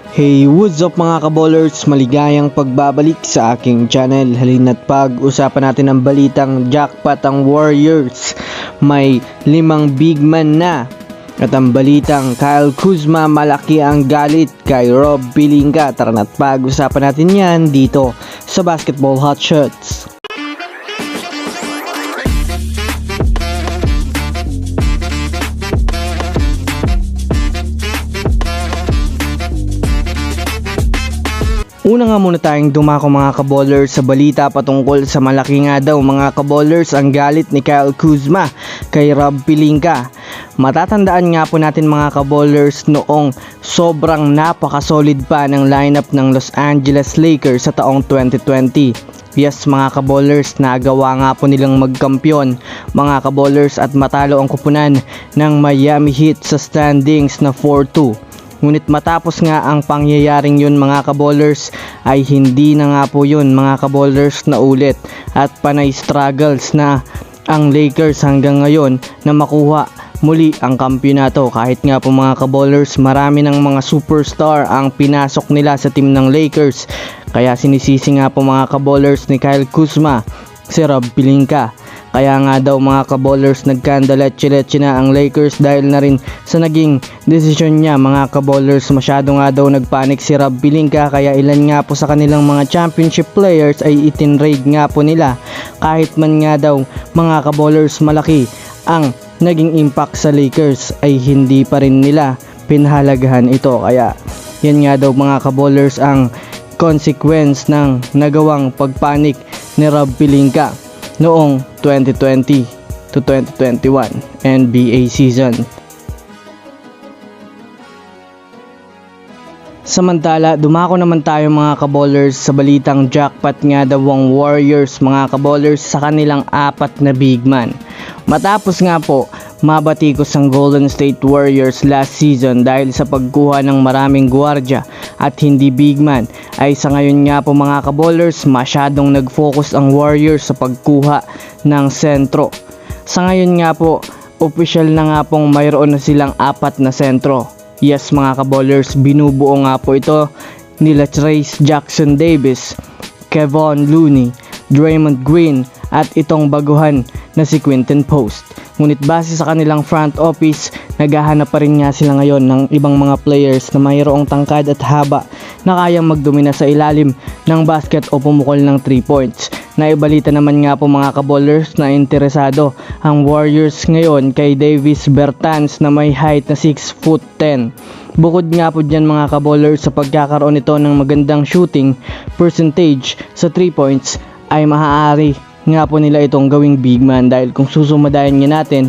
Hey, what's up mga kaballers? Maligayang pagbabalik sa aking channel. Halina't pag-usapan natin ang balitang jackpot ang Warriors. May 5 big man na. At ang balitang Kyle Kuzma malaki ang galit kay Rob Pelinka. Tara na't pag-usapan natin yan dito sa Basketball Hot Shots. Una nga muna tayong dumako mga kaballers sa balita patungkol sa malaki nga daw mga kaballers ang galit ni Kyle Kuzma kay Rob Pelinka. Matatandaan nga po natin mga kaballers noong sobrang napaka-solid pa ng lineup ng Los Angeles Lakers sa taong 2020. Yes mga kaballers, nagawa nga po nilang magkampiyon mga kaballers at matalo ang kupunan ng Miami Heat sa standings na 4-2. Ngunit matapos nga ang pangyayaring yun mga kaballers ay hindi na nga po yun mga kaballers na ulit at panay struggles na ang Lakers hanggang ngayon na makuha muli ang kampyonato. Kahit nga po mga kaballers marami ng mga superstar ang pinasok nila sa team ng Lakers, kaya sinisisi nga po mga kaballers ni Kyle Kuzma si Rob Pelinka. Kaya nga daw mga kaballers nagkandaletse-letse na ang Lakers dahil na rin sa naging desisyon niya mga kaballers. Masyado nga daw nagpanik si Rob Pelinka kaya ilan nga po sa kanilang mga championship players ay itinrade nga po nila. Kahit man nga daw mga kaballers malaki ang naging impact sa Lakers ay hindi pa rin nila pinahalagahan ito. Kaya yan nga daw mga kaballers ang consequence ng nagawang pagpanik ni Rob Pelinka noong 2020 to 2021 NBA season. Samantala, dumako naman tayo mga kaballers sa balitang jackpot nga daw ang Warriors mga kaballers sa kanilang 4 na big man. Matapos nga po mabatikos ang Golden State Warriors last season dahil sa pagkuha ng maraming gwardiya at hindi big man, ay sa ngayon nga po mga kaballers masyadong nag-focus ang Warriors sa pagkuha ng sentro. Sa ngayon nga po, official na nga pong mayroon na silang 4 na sentro. Yes mga kaballers, binubuo nga po ito nila Trayce Jackson-Davis, Kevon Looney, Draymond Green at itong baguhan na si Quinton Post. Ngunit base sa kanilang front office, naghahanap pa rin nga sila ngayon ng ibang mga players na mayroong tangkad at haba na kayang magdomina sa ilalim ng basket o pumukol ng 3 points. Naibalita naman nga po mga kaballers na interesado ang Warriors ngayon kay Davis Bertans na may height na 6'10". Bukod nga po dyan mga kaballers sa pagkakaroon nito ng magandang shooting percentage sa 3 points ay maaari nga po nila itong gawing big man dahil kung susumadayan nga natin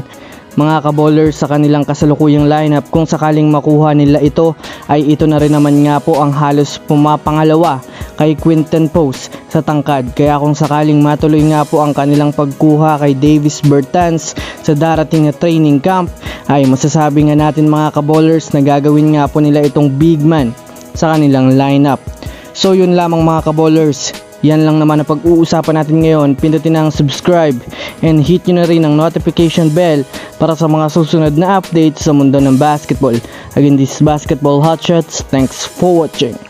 mga kaballers sa kanilang kasalukuyang lineup, kung sakaling makuha nila ito ay ito na rin naman nga po ang halos pumapangalawa kay Quinton Post sa tangkad. Kaya kung sakaling matuloy nga po ang kanilang pagkuha kay Davis Bertans sa darating na training camp ay masasabi nga natin mga kaballers na gagawin nga po nila itong big man sa kanilang lineup. So yun lamang mga kaballers, yan lang naman ang pag-uusapan natin ngayon. Pindutin ang subscribe and hit nyo na rin ang notification bell para sa mga susunod na updates sa mundo ng basketball. Again, this is Basketball Hot Shots. Thanks for watching.